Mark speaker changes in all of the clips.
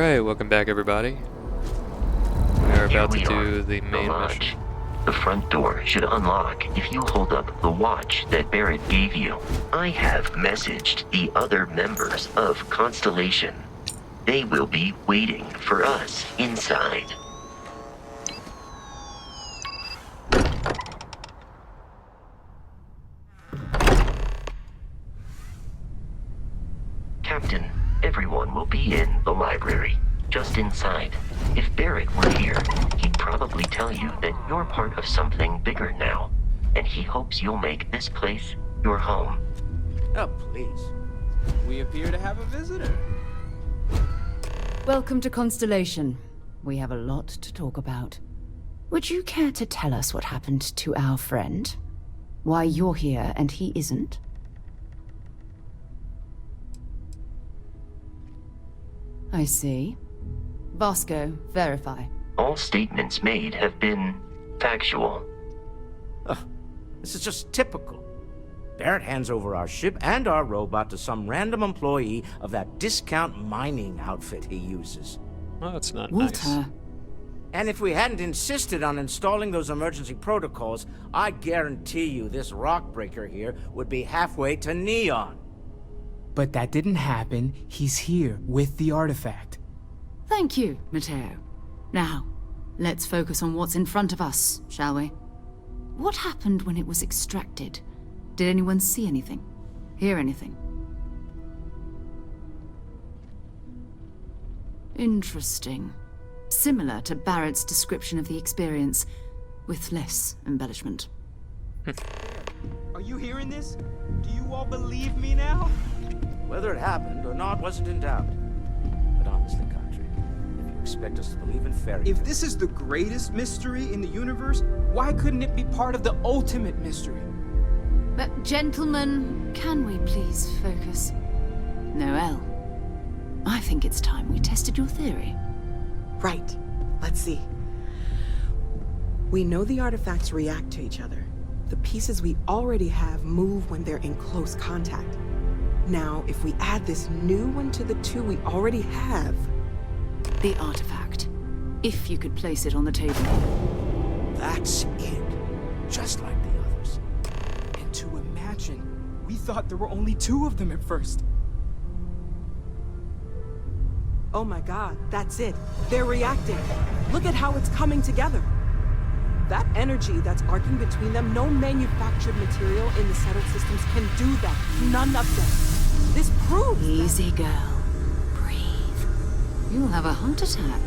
Speaker 1: Alright, welcome back everybody. We're about to do the
Speaker 2: The
Speaker 1: main
Speaker 2: lodge.
Speaker 1: mission.
Speaker 2: The front door should unlock if you hold up the watch that Barrett gave you. I have messaged the other members of Constellation. They will be waiting for us inside. Captain, everyone will be in the library, just inside. If Barrett were here, he'd probably tell you that you're part of something bigger now, and he hopes you'll make this place your home.
Speaker 3: Oh, please.
Speaker 4: We appear to have a visitor.
Speaker 5: Welcome to Constellation. We have a lot to talk about. Would you care to tell us what happened to our friend? Why you're here and he isn't? I see. Vasco, verify.
Speaker 2: All statements made have been factual.
Speaker 3: This is just typical. Barrett hands over our ship and our robot to some random employee of that discount mining outfit he uses.
Speaker 1: Well, that's not
Speaker 5: Walter.
Speaker 1: nice.
Speaker 3: And if we hadn't insisted on installing those emergency protocols, I guarantee you this rock breaker here would be halfway to Neon.
Speaker 4: But that didn't happen. He's here with the artifact.
Speaker 5: Thank you, Matteo. Now, let's focus on what's in front of us, shall we? What happened when it was extracted? Did anyone see anything? Hear anything? Interesting. Similar to Barrett's description of the experience, with less embellishment.
Speaker 6: Are you hearing this? Do you all believe me now?
Speaker 3: Whether it happened or not wasn't in doubt. But honestly, Country, if you expect us to believe in fairy
Speaker 6: If
Speaker 3: tales...
Speaker 6: this is the greatest mystery in the universe, why couldn't it be part of the ultimate mystery?
Speaker 5: But gentlemen, can we please focus? Noel, I think it's time we tested your theory.
Speaker 7: Right. Let's see. We know the artifacts react to each other. The pieces we already have move when they're in close contact. Now, if we add this new one to the two we already have...
Speaker 5: The artifact. If you could place it on the table.
Speaker 3: That's it. Just like the others.
Speaker 6: And to imagine, we thought there were only two of them at first.
Speaker 7: Oh my god, that's it. They're reacting. Look at how it's coming together. That energy that's arcing between them, no manufactured material in the settled systems can do that. None of them. This proves
Speaker 5: Easy, girl. Breathe. You'll have a heart attack.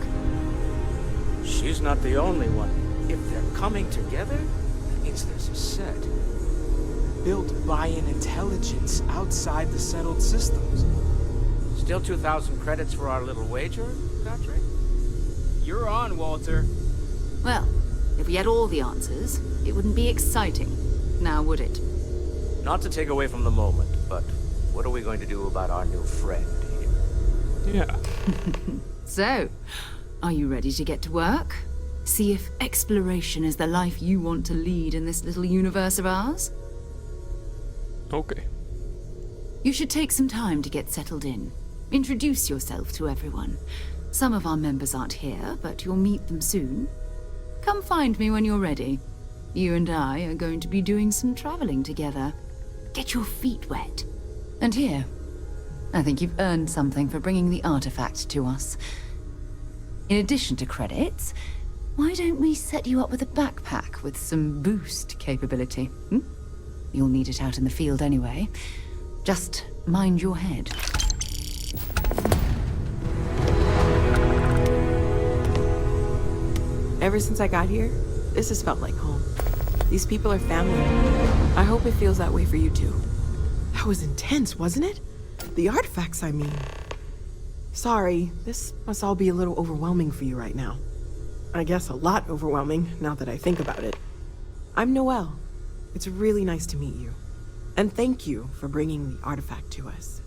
Speaker 3: She's not the only one. If they're coming together, that means there's a set.
Speaker 6: Built by an intelligence outside the settled systems.
Speaker 3: Still 2,000 credits for our little wager, Country?
Speaker 6: You're on, Walter.
Speaker 5: Well, if we had all the answers, it wouldn't be exciting. Now, would it?
Speaker 3: Not to take away from the moment, but what are we going to do about our new friend here?
Speaker 1: Yeah.
Speaker 5: So, are you ready to get to work? See if exploration is the life you want to lead in this little universe of ours?
Speaker 1: Okay.
Speaker 5: You should take some time to get settled in. Introduce yourself to everyone. Some of our members aren't here, but you'll meet them soon. Come find me when you're ready. You and I are going to be doing some traveling together. Get your feet wet. And here, I think you've earned something for bringing the artifact to us. In addition to credits, why don't we set you up with a backpack with some boost capability? Hmm? You'll need it out in the field anyway. Just mind your head.
Speaker 7: Ever since I got here, this has felt like home. These people are family. I hope it feels that way for you too. That was intense, wasn't it? The artifacts, I mean. Sorry, this must all be a little overwhelming for you right now. I guess a lot overwhelming, now that I think about it. I'm Noelle. It's really nice to meet you. And thank you for bringing the artifact to us.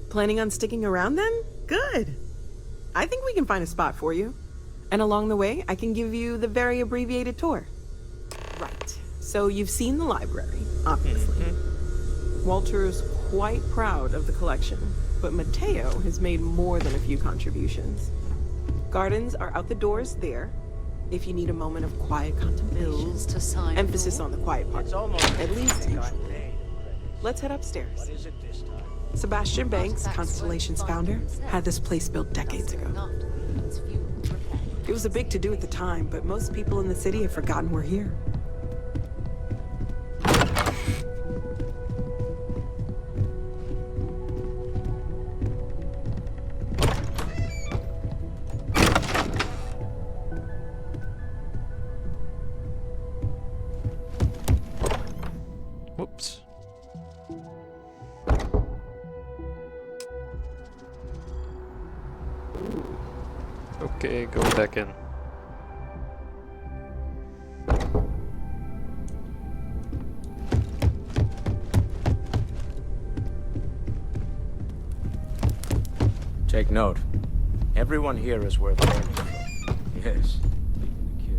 Speaker 7: Planning on sticking around then? Good. I think we can find a spot for you. And along the way, I can give you the very abbreviated tour. Right. So you've seen the library, obviously. Walter's quite proud of the collection, but Mateo has made more than a few contributions. Gardens are out the doors there, if you need a moment of quiet contemplation.
Speaker 5: Bills to sign.
Speaker 7: Emphasis on the quiet part.
Speaker 3: It's almost
Speaker 7: At least
Speaker 3: like
Speaker 7: usually.
Speaker 3: I'm paid credits.
Speaker 7: Let's head upstairs.
Speaker 3: What is it this time?
Speaker 7: Sebastian Banks, Constellation's founder, had this place built decades ago. It was a big to-do at the time, but most people in the city have forgotten we're here.
Speaker 1: Whoops. Okay, go back in.
Speaker 3: Take note. Everyone here is worth learning from. Yes. Even the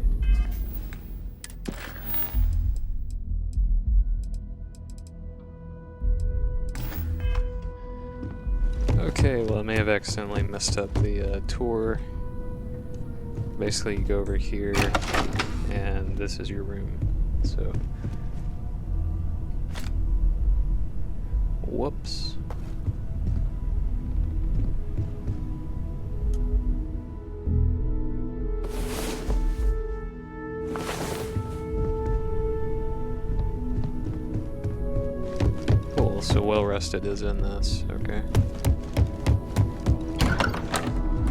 Speaker 3: kid.
Speaker 1: Okay, well I may have accidentally messed up the tour. Basically you go over here and this is your room. So whoops. Cool, so well rested is in this, okay.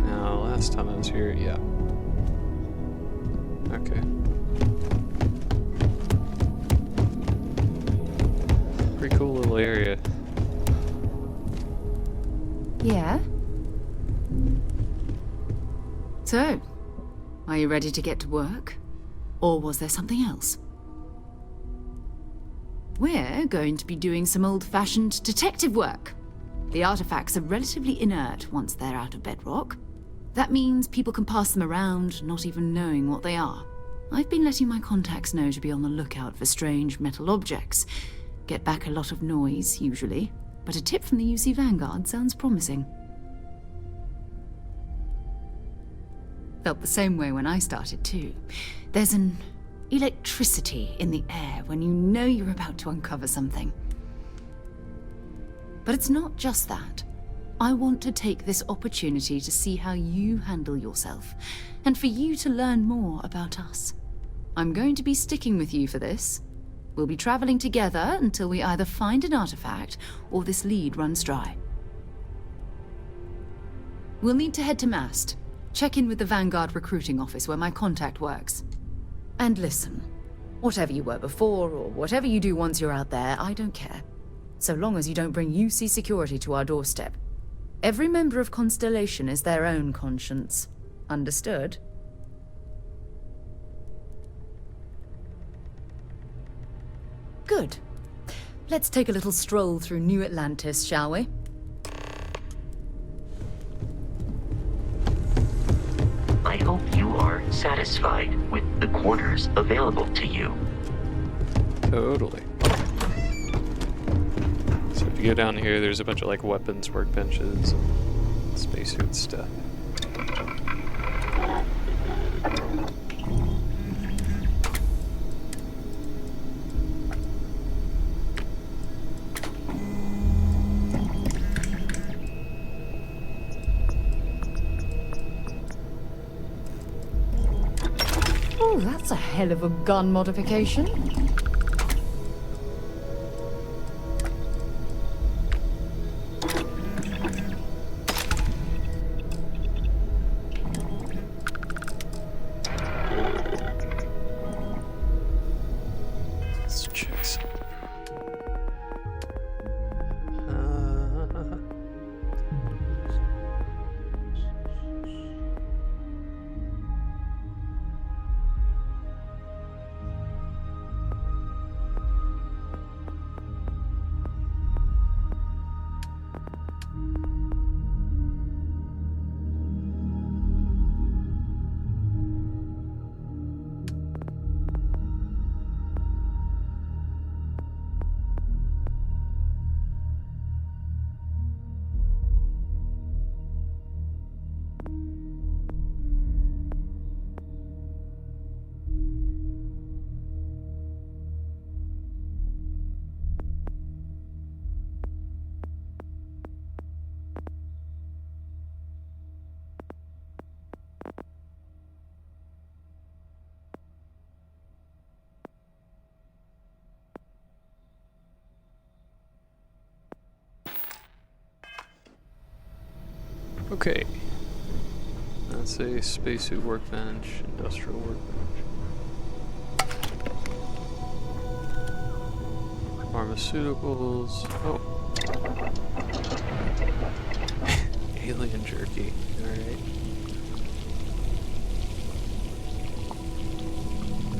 Speaker 1: Now last time I was here, yeah. Okay. Pretty cool little area.
Speaker 5: Yeah? So, are you ready to get to work? Or was there something else? We're going to be doing some old-fashioned detective work. The artifacts are relatively inert once they're out of bedrock. That means people can pass them around, not even knowing what they are. I've been letting my contacts know to be on the lookout for strange metal objects. Get back a lot of noise, usually, but a tip from the UC Vanguard sounds promising. Felt the same way when I started, too. There's an electricity in the air when you know you're about to uncover something. But it's not just that. I want to take this opportunity to see how you handle yourself, and for you to learn more about us. I'm going to be sticking with you for this. We'll be traveling together until we either find an artifact or this lead runs dry. We'll need to head to Mast. Check in with the Vanguard recruiting office where my contact works. And listen, whatever you were before or whatever you do once you're out there, I don't care. So long as you don't bring UC security to our doorstep. Every member of Constellation is their own conscience. Understood? Good. Let's take a little stroll through New Atlantis, shall we?
Speaker 2: I hope you are satisfied with the quarters available to you.
Speaker 1: Totally. So if you go down here, there's a bunch of like weapons workbenches and spacesuit stuff.
Speaker 5: Oh, that's a hell of a gun modification.
Speaker 1: Let's check some. Okay. That's a spacesuit workbench, industrial workbench. Pharmaceuticals. Oh. Alien jerky. Alright.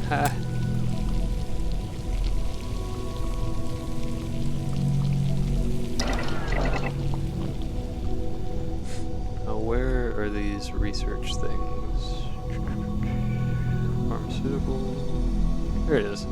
Speaker 1: Ha. Now, where are these research things? Pharmaceutical. There it is.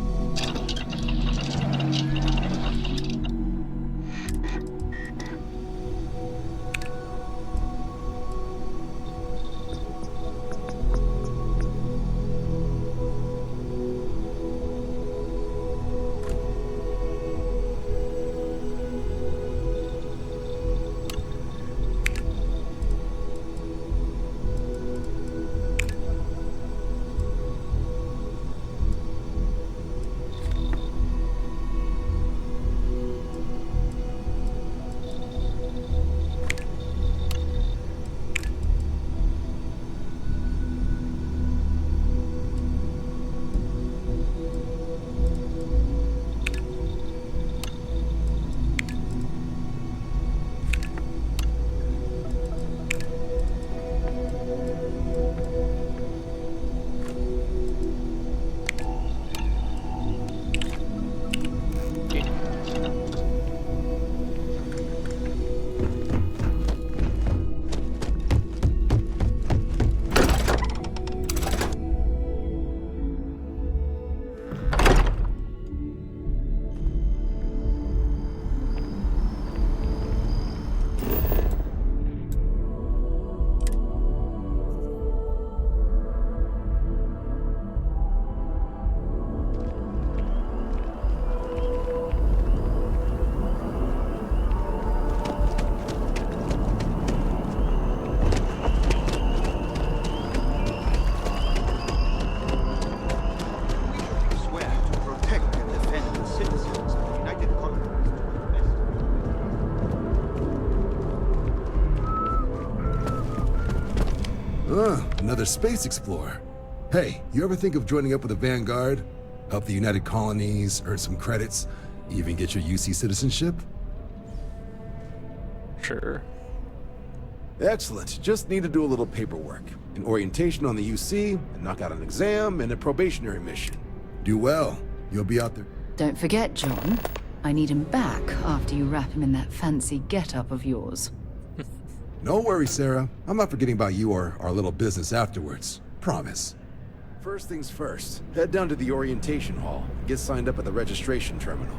Speaker 8: Another space explorer. Hey, you ever think of joining up with the Vanguard? Help the United Colonies, earn some credits, even get your UC citizenship?
Speaker 1: Sure.
Speaker 8: Excellent. Just need to do a little paperwork. An orientation on the UC, and knock out an exam, and a probationary mission. Do well. You'll be out there.
Speaker 5: Don't forget, John. I need him back after you wrap him in that fancy get-up of yours.
Speaker 8: No worries, Sarah. I'm not forgetting about you or our little business afterwards. Promise. First things first, head down to the orientation hall and get signed up at the registration terminal.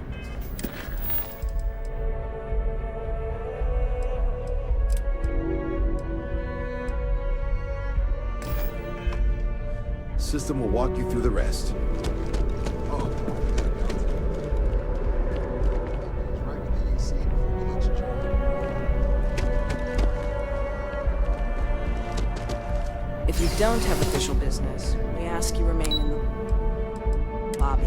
Speaker 8: System will walk you through the rest. Oh.
Speaker 7: If you don't have official business, we ask you remain in the lobby.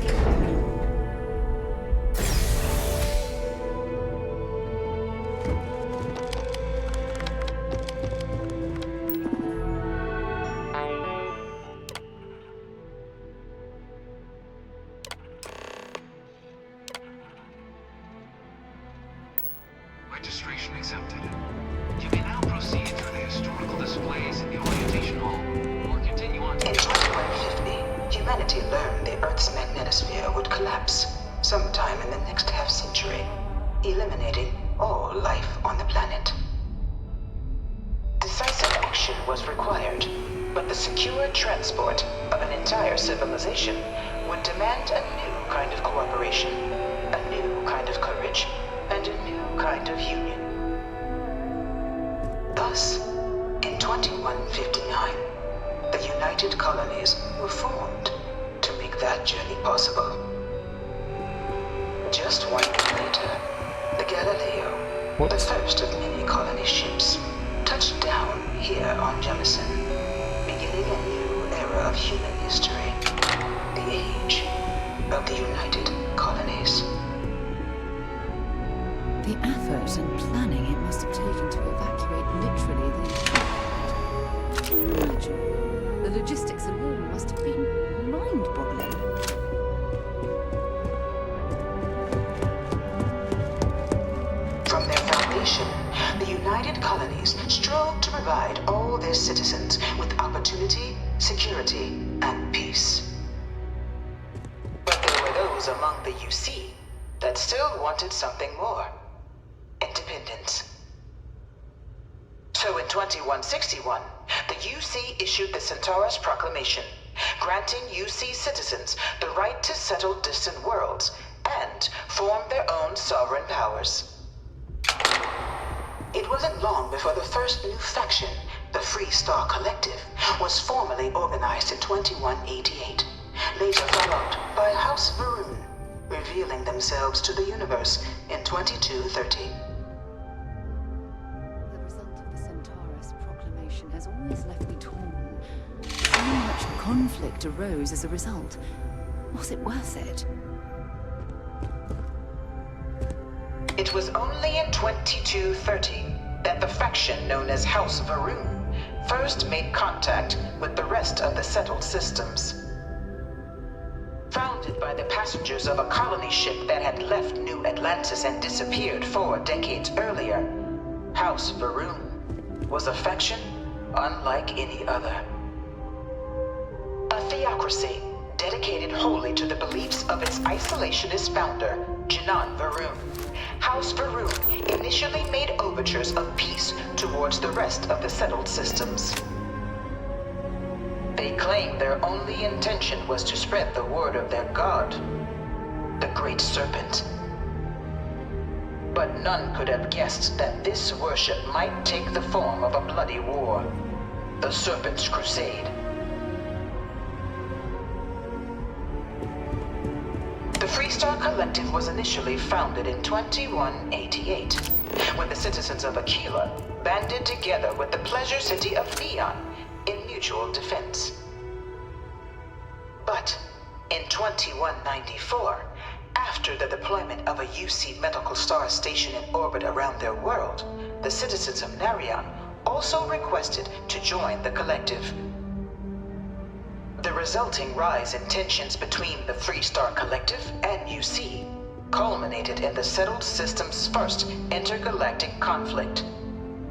Speaker 9: Registration accepted. You can now proceed through the historical displays in the orientation hall, or continue on to...
Speaker 10: In 2150, humanity learned the Earth's magnetosphere would collapse sometime in the next half-century, eliminating all life on the planet. Decisive action was required, but the secure transport of an entire civilization would demand a new kind of cooperation, a new kind of courage, and a new kind of union. Thus, in 2159, the United Colonies were formed to make that journey possible. Just 1 year later, the Galileo, the first of many colony ships, touched down here on Jemison, beginning a new era of human history, the age of the United Colonies.
Speaker 5: The effort and planning it must have taken to evacuate literally the
Speaker 10: the United Colonies strove to provide all their citizens with opportunity, security, and peace. But there were those among the UC that still wanted something more. Independence. So in 2161, the UC issued the Centaurus Proclamation, granting UC citizens the right to settle distant worlds and form their own sovereign powers. It wasn't long before the first new faction, the Free Star Collective, was formally organized in 2188, later followed by House Varun, revealing themselves to the universe in 2230.
Speaker 5: The result of the Centaurus Proclamation has always left me torn. So much conflict arose as a result. Was it worth it?
Speaker 10: It was only in 2230 that the faction known as House Varun first made contact with the rest of the settled systems. Founded by the passengers of a colony ship that had left New Atlantis and disappeared 4 decades earlier, House Varun was a faction unlike any other. A theocracy dedicated wholly to the beliefs of its isolationist founder, Janan Varun. House Varun initially made overtures of peace towards the rest of the settled systems. They claimed their only intention was to spread the word of their god, the Great Serpent. But none could have guessed that this worship might take the form of a bloody war, the Serpent's Crusade. The Freestar Collective was initially founded in 2188, when the citizens of Aquila banded together with the pleasure city of Neon in mutual defense. But in 2194, after the deployment of a UC medical star station in orbit around their world, the citizens of Narion also requested to join the collective. The resulting rise in tensions between the Freestar Collective and UC culminated in the settled system's first intergalactic conflict,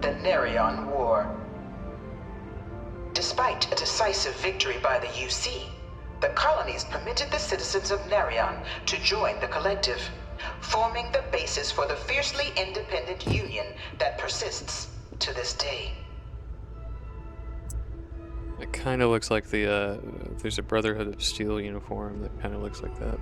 Speaker 10: the Narion War. Despite a decisive victory by the UC, the colonies permitted the citizens of Narion to join the collective, forming the basis for the fiercely independent union that persists to this day.
Speaker 1: It kind of looks like the, there's a Brotherhood of Steel uniform that kind of looks like that.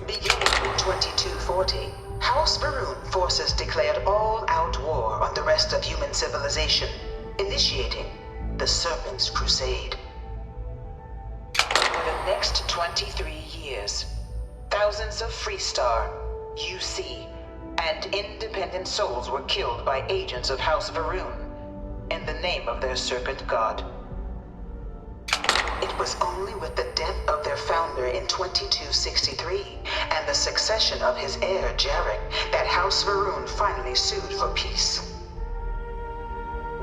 Speaker 10: Beginning in 2240, House Varun forces declared all-out war on the rest of human civilization, initiating the Serpent's Crusade. For the next 23 years, thousands of Freestar, UC, and independent souls were killed by agents of House Varun in the name of their serpent god. It was only with the death of their founder in 2263 and the succession of his heir Jarek that House Varun finally sued for peace.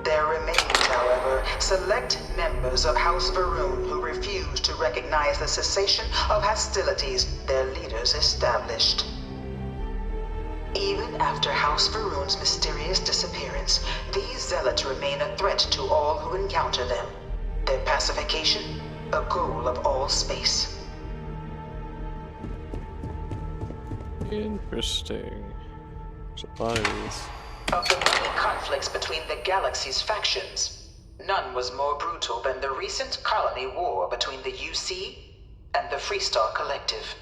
Speaker 10: There remained, however, select members of House Varun who refused to recognize the cessation of hostilities their leaders established. Even after House Varun's mysterious disappearance, these zealots remain a threat to all who encounter them. Their pacification, a goal of all space.
Speaker 1: Interesting. There's a lot of these.
Speaker 10: Of the many conflicts between the galaxy's factions, none was more brutal than the recent colony war between the UC and the Freestar Collective.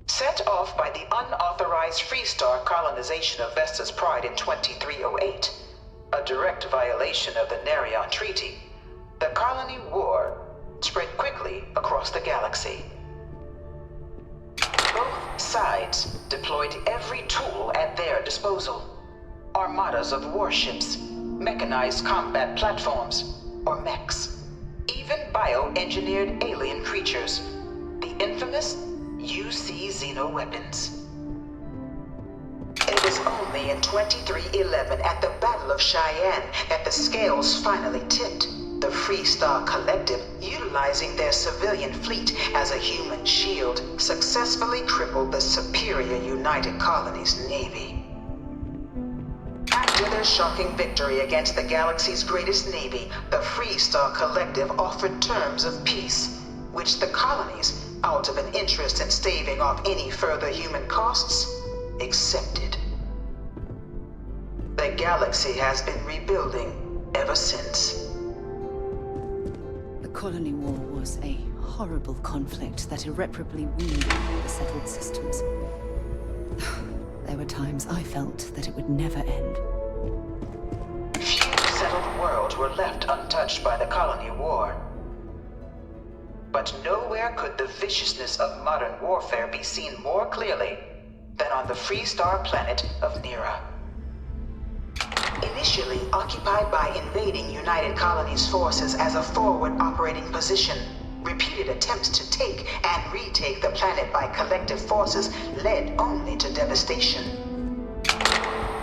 Speaker 10: Set off by the unauthorized Freestar colonization of Vesta's Pride in 2308, a direct violation of the Narion Treaty, the colony war spread quickly across the galaxy. Both sides deployed every tool at their disposal. Armadas of warships, mechanized combat platforms, or mechs, even bioengineered alien creatures, the infamous UC xeno-weapons. It was only in 2311 at the Battle of Cheyenne that the scales finally tipped, the Freestar Collective, utilizing their civilian fleet as a human shield, successfully crippled the superior United Colonies Navy. After their shocking victory against the galaxy's greatest navy, the Freestar Collective offered terms of peace, which the colonies, out of an interest in staving off any further human costs, accepted. The galaxy has been rebuilding ever since.
Speaker 5: The Colony War was a horrible conflict that irreparably weaned the settled systems. There were times I felt that it would never end.
Speaker 10: Few settled worlds were left untouched by the Colony War. But nowhere could the viciousness of modern warfare be seen more clearly than on the Freestar planet of Nira. Initially occupied by invading United Colonies forces as a forward operating position, repeated attempts to take and retake the planet by collective forces led only to devastation.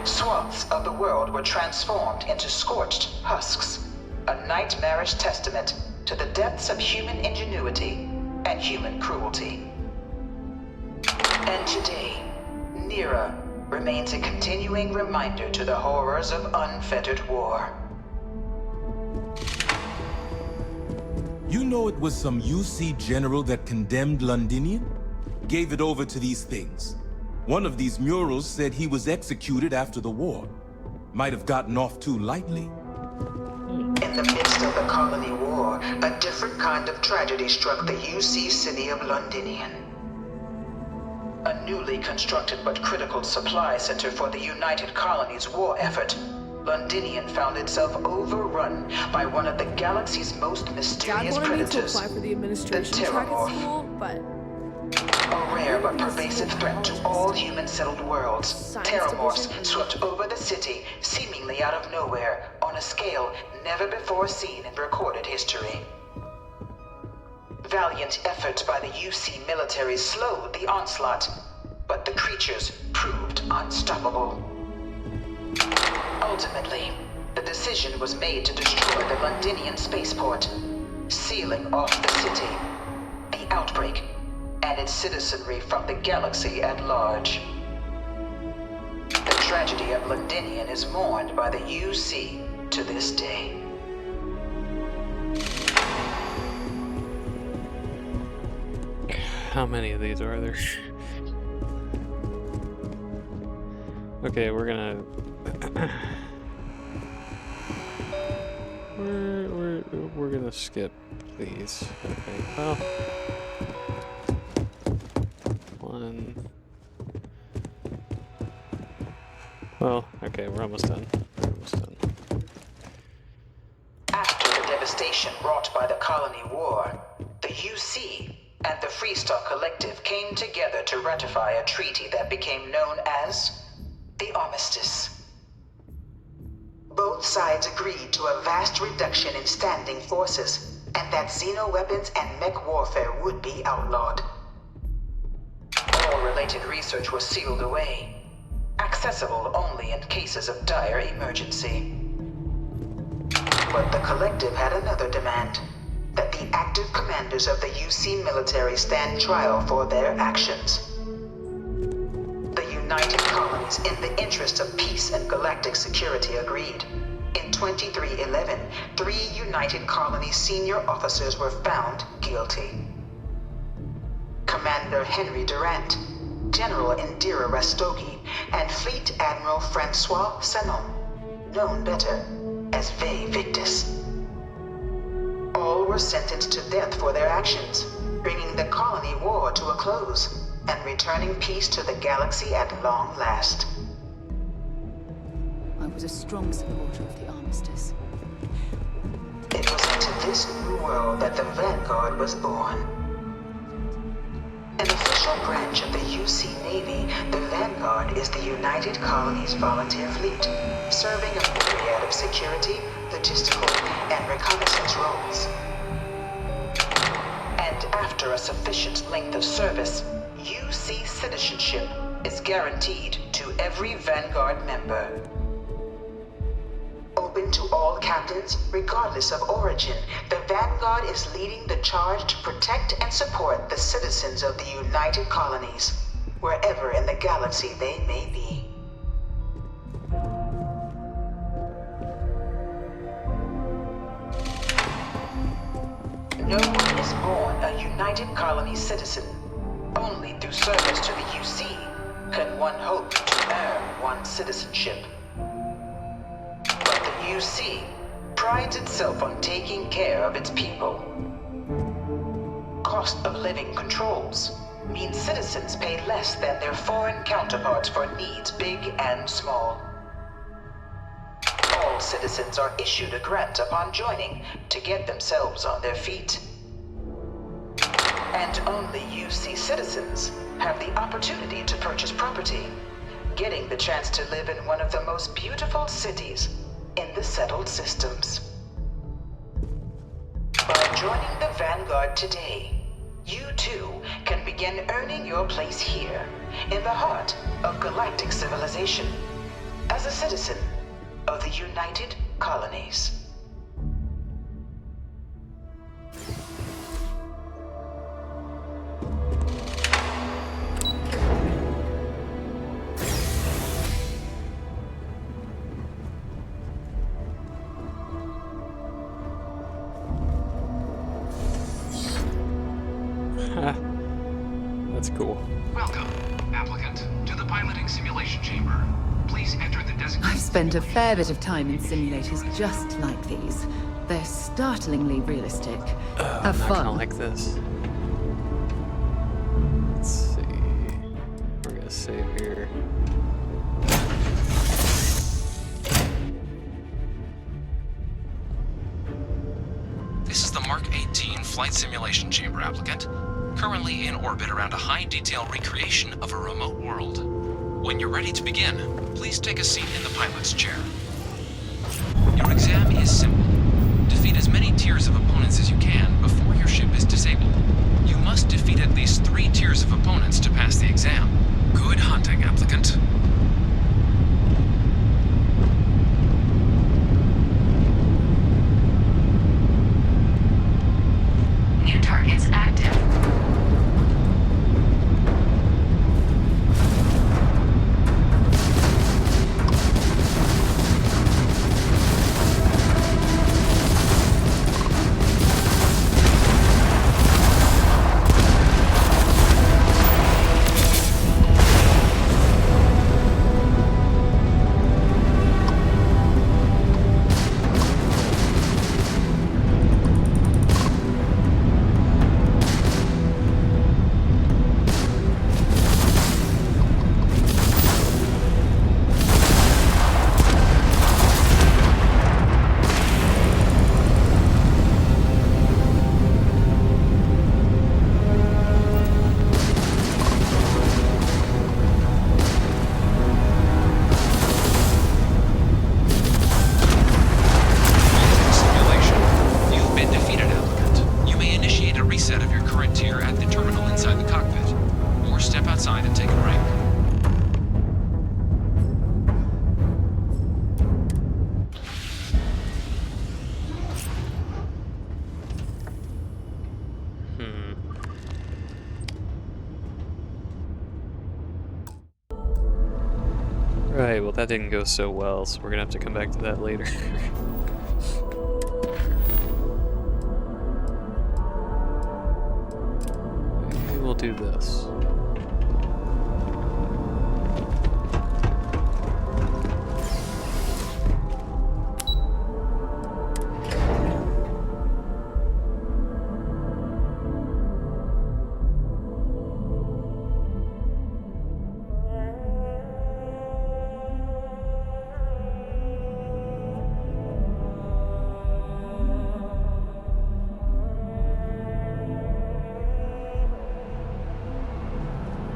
Speaker 10: Swaths of the world were transformed into scorched husks, a nightmarish testament to the depths of human ingenuity and human cruelty. And today, Nira remains a continuing reminder to the horrors of unfettered war.
Speaker 11: You know it was some UC general that condemned Londinian? Gave it over to these things. One of these murals said he was executed after the war. Might have gotten off too lightly.
Speaker 10: In the midst of the Colony War, a different kind of tragedy struck the UC city of Londinian. A newly constructed but critical supply center for the United Colonies' war effort, Londinian found itself overrun by one of the galaxy's most mysterious predators,
Speaker 12: for the administration
Speaker 10: the
Speaker 12: track at
Speaker 10: Terramorph.
Speaker 12: school, but
Speaker 10: A rare but pervasive threat to all human settled worlds, Terramorphs swept over the city, seemingly out of nowhere, on a scale never before seen in recorded history. Valiant efforts by the UC military slowed the onslaught, but the creatures proved unstoppable. Ultimately, the decision was made to destroy the Londinian spaceport, sealing off the city, the outbreak, and its citizenry from the galaxy at large. The tragedy of Londinian is mourned by the UC to this day.
Speaker 1: How many of these are there? Okay, we're gonna we're gonna skip these. Okay, well, one. Well, okay, we're almost done. We're almost done.
Speaker 10: After the devastation wrought by the Colony War, the UC and the Freestar Collective came together to ratify a treaty that became known as the Armistice. Both sides agreed to a vast reduction in standing forces, and that xeno-weapons and mech warfare would be outlawed. All related research was sealed away, accessible only in cases of dire emergency. But the Collective had another demand, that the active commanders of the UC military stand trial for their actions. The United Colonies, in the interest of peace and galactic security, agreed. In 2311, 3 United Colonies senior officers were found guilty. Commander Henry Durant, General Indira Rastogi, and Fleet Admiral Francois Sanon, known better as Ve Victus. All were sentenced to death for their actions, bringing the Colony War to a close and returning peace to the galaxy at long last.
Speaker 5: I was a strong supporter of the Armistice.
Speaker 10: It was into this new world that the Vanguard was born. An official branch of the UC Navy, the Vanguard is the United Colonies Volunteer Fleet, serving a myriad of security, logistical, and reconnaissance roles. And after a sufficient length of service, UC citizenship is guaranteed to every Vanguard member. Open to all captains, regardless of origin, the Vanguard is leading the charge to protect and support the citizens of the United Colonies, wherever in the galaxy they may be. No one is born a United Colony citizen. Only through service to the UC can one hope to earn one's citizenship. But the UC prides itself on taking care of its people. Cost of living controls mean citizens pay less than their foreign counterparts for needs big and small. All citizens are issued a grant upon joining to get themselves on their feet. And only UC citizens have the opportunity to purchase property, getting the chance to live in one of the most beautiful cities in the settled systems. By joining the Vanguard today, you too can begin earning your place here, in the heart of galactic civilization, as a citizen of the United Colonies.
Speaker 1: That's cool.
Speaker 9: Welcome, applicant, to the piloting simulation chamber. Please enter the designated...
Speaker 5: I've spent a fair bit of time in simulators just like these. They're startlingly realistic. Have
Speaker 1: I'm not
Speaker 5: fun.
Speaker 1: gonna like this. Let's see. We're gonna save here.
Speaker 12: This is the Mark 18 flight simulation chamber, applicant. Currently in orbit around a high-detail recreation of a remote world. When you're ready to begin, please take a seat in the pilot's chair. Your exam is simple. Defeat as many tiers of opponents as you can before your ship is disabled. You must defeat at least 3 tiers of opponents to pass the exam. Good hunting, applicant.
Speaker 5: New targets active.
Speaker 1: Right, well that didn't go so well, so we're gonna have to come back to that later. Maybe we'll do this.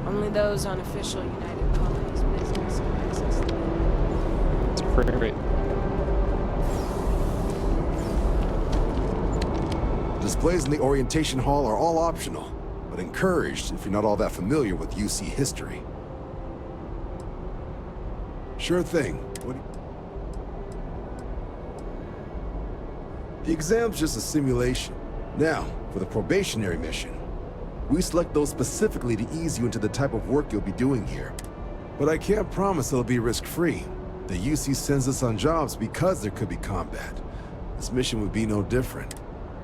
Speaker 7: Only those on official United Colonies business can access them.
Speaker 1: It's a frame rate.
Speaker 8: Displays in the orientation hall are all optional, but encouraged if you're not all that familiar with UC history. Sure thing. The exam's just a simulation. Now, for the probationary mission. We select those specifically to ease you into the type of work you'll be doing here. But I can't promise it'll be risk-free. The UC sends us on jobs because there could be combat. This mission would be no different.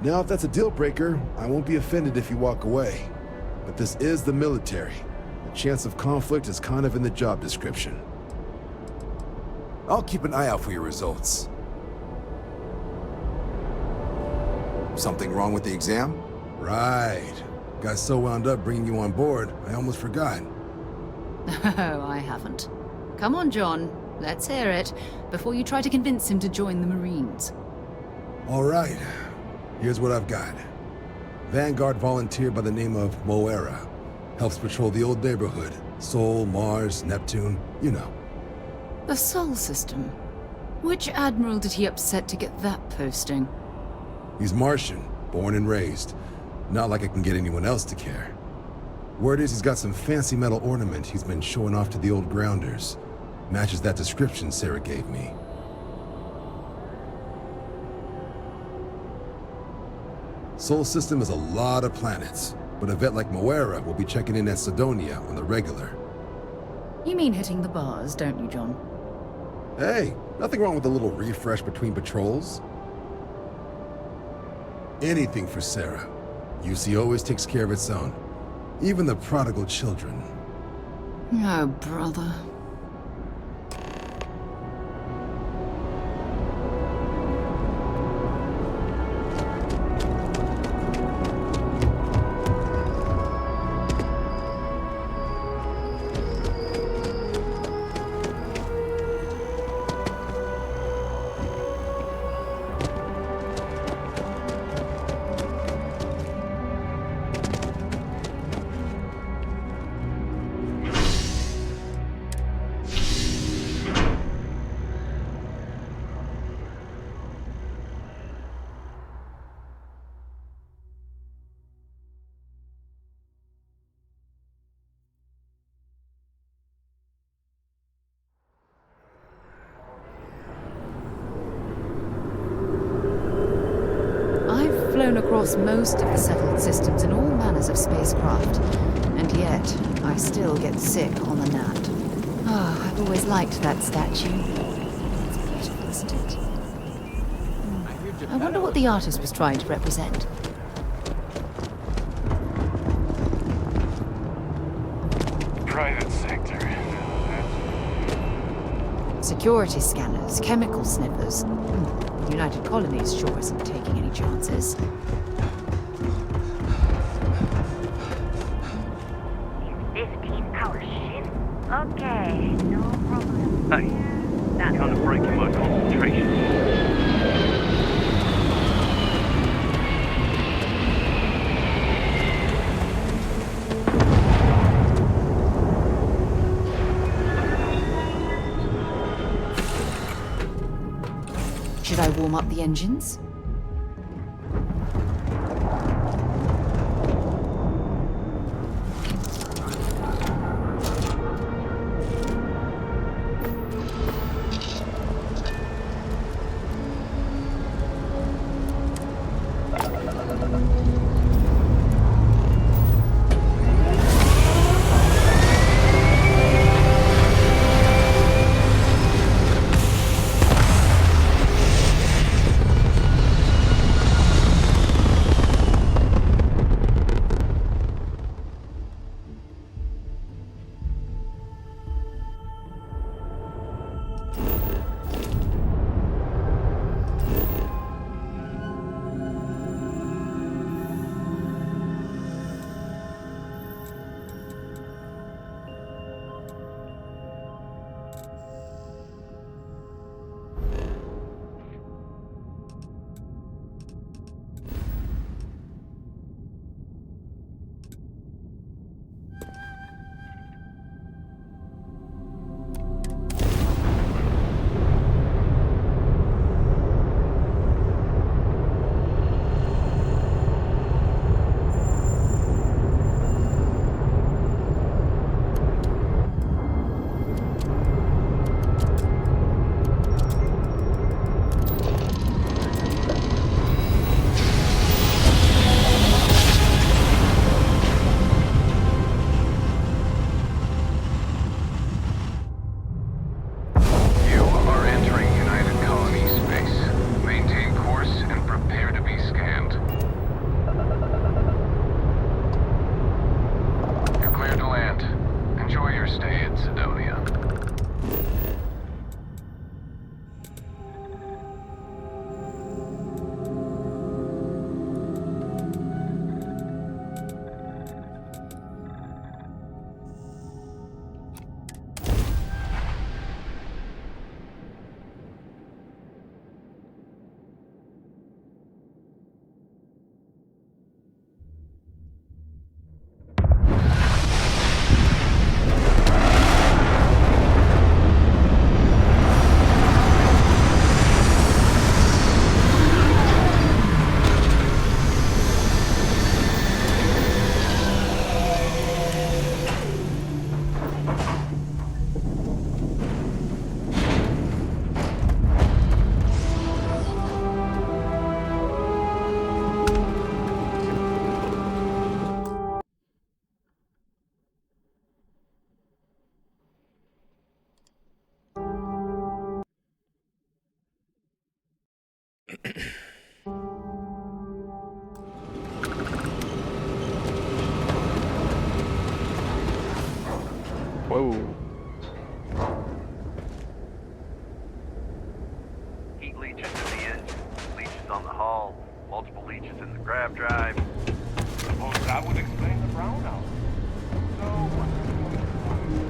Speaker 8: Now, if that's a deal-breaker, I won't be offended if you walk away. But this is the military. The chance of conflict is kind of in the job description. I'll keep an eye out for your results. Something wrong with the exam? Right. Got so wound up bringing you on board, I almost forgot.
Speaker 5: Oh, I haven't. Come on, John. Let's hear it, before you try to convince him to join the Marines.
Speaker 8: All right. Here's what I've got. Vanguard volunteer by the name of Moera. Helps patrol the old neighborhood. Sol, Mars, Neptune, you know.
Speaker 5: The Sol system. Which admiral did he upset to get that posting?
Speaker 8: He's Martian, born and raised. Not like I can get anyone else to care. Word is he's got some fancy metal ornament he's been showing off to the old grounders. Matches that description Sarah gave me. Sol system is a lot of planets, but a vet like Moera will be checking in at Cydonia on the regular.
Speaker 5: You mean hitting the bars, don't you, John?
Speaker 8: Hey, nothing wrong with a little refresh between patrols. Anything for Sarah. UC always takes care of its own. Even the prodigal children.
Speaker 5: Oh, brother. Flown across most of the settled systems in all manners of spacecraft, and yet I still get sick on the gnat. Oh, I've always liked that statue. It's beautiful, isn't it? I wonder what the artist was trying to represent.
Speaker 13: Private sector.
Speaker 5: Security scanners, chemical sniffers. The United Colonies sure isn't taking any chances.
Speaker 14: Okay, no problem.
Speaker 13: Hey, that's kind of breaking my concentration.
Speaker 5: Should I warm up the engines?
Speaker 13: stay in Cydonia.
Speaker 1: Whoa.
Speaker 13: Heat leeches in the engine, leeches on the hull, multiple leeches in the grav drive. Suppose that would explain the brownout. So what's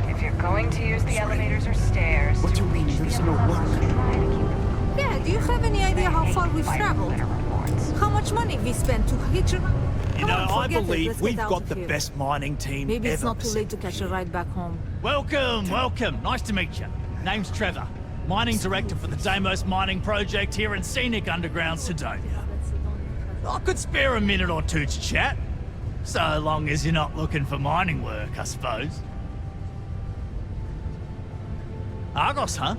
Speaker 10: If you're going to use the elevators or stairs,
Speaker 3: What do you mean there's no work?
Speaker 15: Yeah, do you have any idea how far we've traveled? How much money we spent to hitch a...
Speaker 16: You
Speaker 15: Come
Speaker 16: know,
Speaker 15: on,
Speaker 16: I
Speaker 15: forget it.
Speaker 16: believe
Speaker 15: Let's
Speaker 16: we've
Speaker 15: get out
Speaker 16: got
Speaker 15: of
Speaker 16: the
Speaker 15: here.
Speaker 16: best mining team
Speaker 15: Maybe it's
Speaker 16: ever
Speaker 15: not too late to catch a ride back home.
Speaker 16: Welcome, welcome. Nice to meet you. Name's Trevor, mining director for the Deimos mining project here in scenic underground Cydonia. I could spare a minute or two to chat, so long as you're not looking for mining work, I suppose. Argos, huh?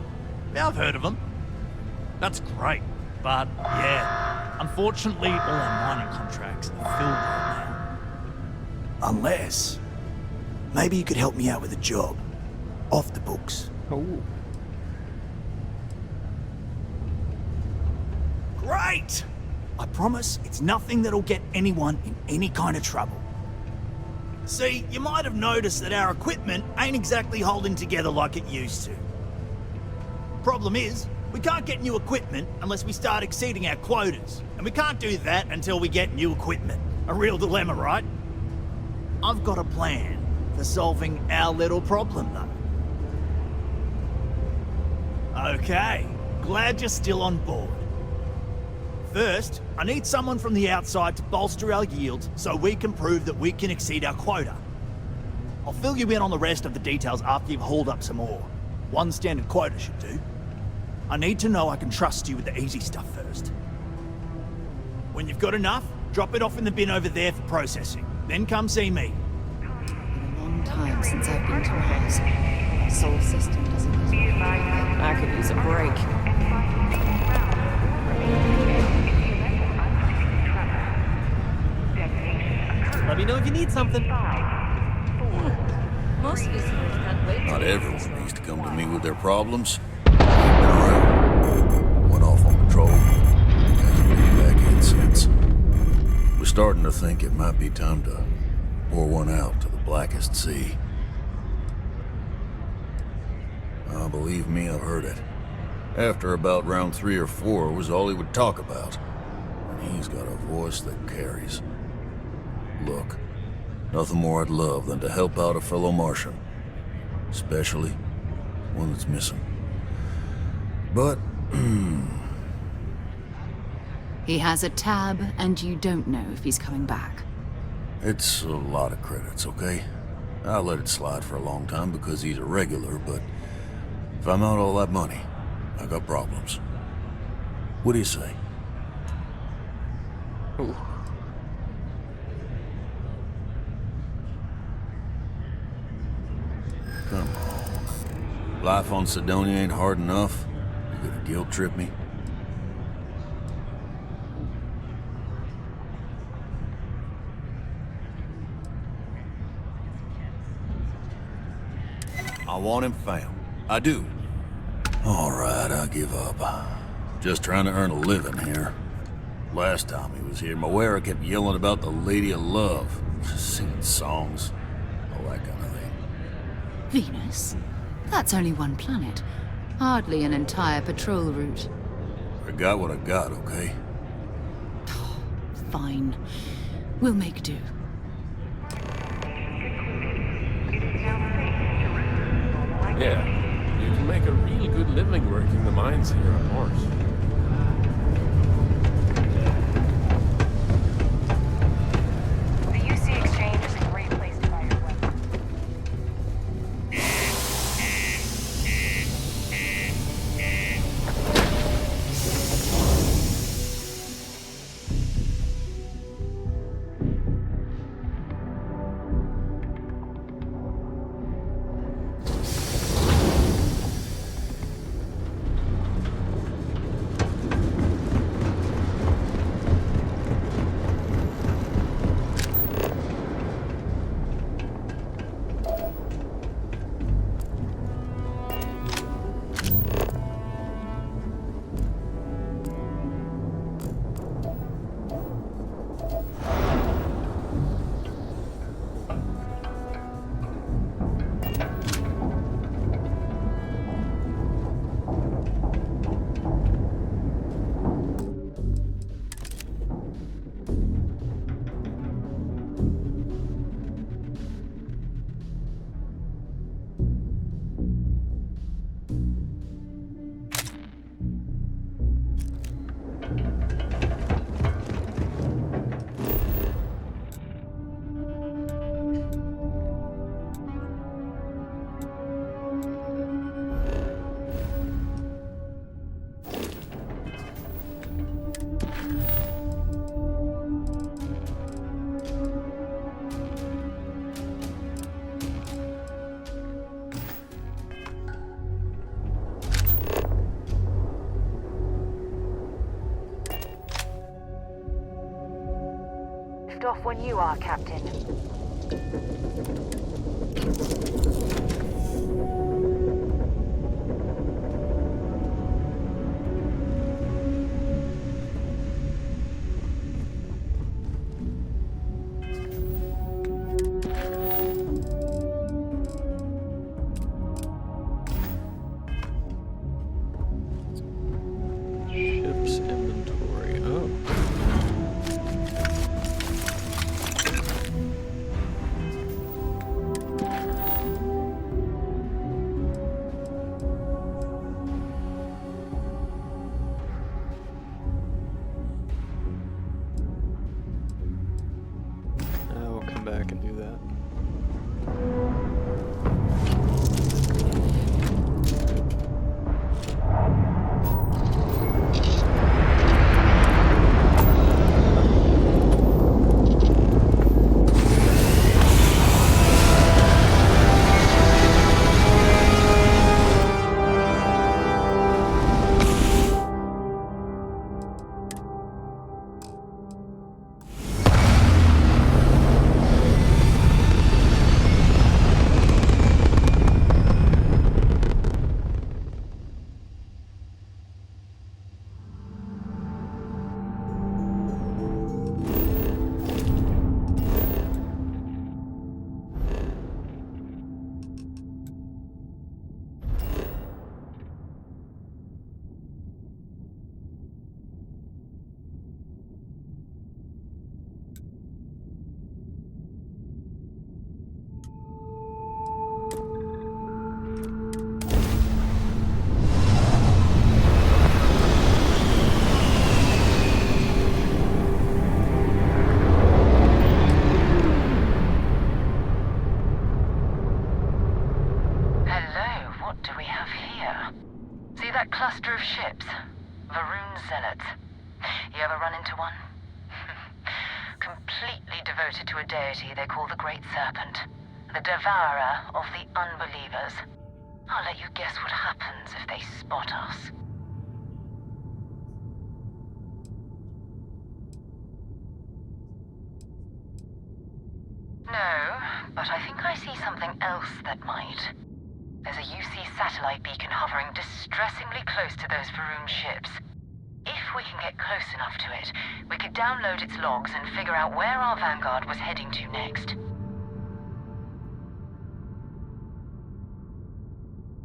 Speaker 16: Yeah, I've heard of them. That's great, but yeah, unfortunately all our mining contracts are filled right now. Unless, maybe you could help me out with a job. Off the books.
Speaker 1: Oh.
Speaker 16: Great! I promise it's nothing that'll get anyone in any kind of trouble. See, you might have noticed that our equipment ain't exactly holding together like it used to. Problem is, we can't get new equipment unless we start exceeding our quotas. And we can't do that until we get new equipment. A real dilemma, right? I've got a plan for solving our little problem, though. Okay, glad you're still on board. First, I need someone from the outside to bolster our yields so we can prove that we can exceed our quota. I'll fill you in on the rest of the details after you've hauled up some ore. One standard quota should do. I need to know I can trust you with the easy stuff first. When you've got enough, drop it off in the bin over there for processing. Then come see me.
Speaker 5: Long time since I've been to a house. Soul system doesn't
Speaker 7: I could use a break.
Speaker 6: Let me know if you need something.
Speaker 15: Most listeners can't wait.
Speaker 17: Not everyone needs to come to me with their problems. I've been around. Went off on patrol. Hasn't been back in since. We're starting to think it might be time to pour one out to the blackest sea. Believe me, I've heard it. After about round 3 or 4 was all he would talk about. And he's got a voice that carries. Look, nothing more I'd love than to help out a fellow Martian. Especially one that's missing. But,
Speaker 5: He has a tab, and you don't know if he's coming back.
Speaker 17: it's a lot of credits, okay? I let it slide for a long time because he's a regular, but if I'm out all that money, I got problems. What do you say?
Speaker 1: Ooh.
Speaker 17: Come on. Life on Cydonia ain't hard enough. You gonna guilt trip me? I want him found. I do. All right, I give up. Just trying to earn a living here. Last time he was here, Moira kept yelling about the Lady of Love, singing songs, all that kind of thing.
Speaker 5: Venus? That's only one planet. Hardly an entire patrol route.
Speaker 17: I got what I got, okay?
Speaker 5: Fine. We'll make do.
Speaker 18: Yeah, you can make a real good living working the mines here on Mars.
Speaker 14: The UC exchange is a great place to buy your weapon. Lift off when you are, Captain.
Speaker 1: Ship's inventory. Oh. We'll come back and do that.
Speaker 14: cluster of ships. Varun Zealots. You ever run into one? Completely devoted to a deity they call the Great Serpent. The devourer of the unbelievers. I'll let you guess what happens if they spot us. No, but I think I see something else that might. There's a UC satellite beacon hovering distressingly close to those Faroon ships. If we can get close enough to it, we could download its logs and figure out where our Vanguard was heading to next.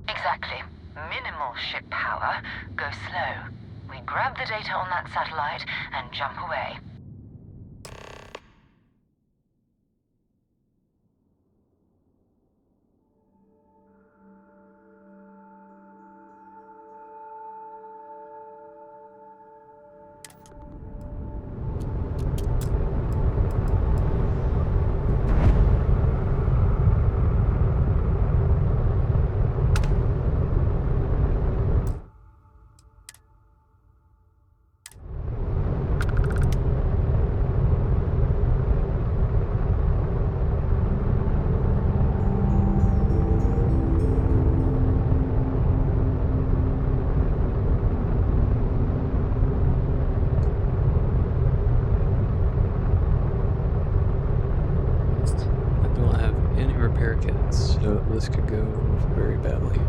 Speaker 14: Exactly. Minimal ship power. Go slow. We grab the data on that satellite and jump away.
Speaker 1: repair kits, so this could go very badly.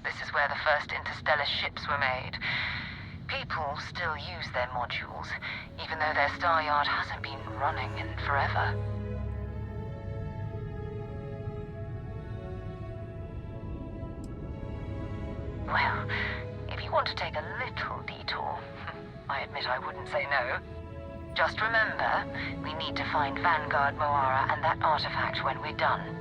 Speaker 14: This is where the first interstellar ships were made. People still use their modules, even though their star yard hasn't been running in forever. Well, if you want to take a little detour, I admit I wouldn't say no. Just remember, we need to find Vanguard Moara and that artifact when we're done.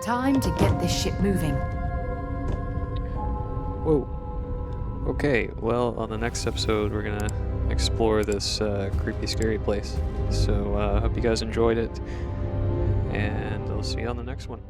Speaker 5: Time to get this ship moving.
Speaker 1: Whoa. Okay, well, on the next episode, we're gonna explore this creepy, scary place. So, hope you guys enjoyed it, and I'll see you on the next one.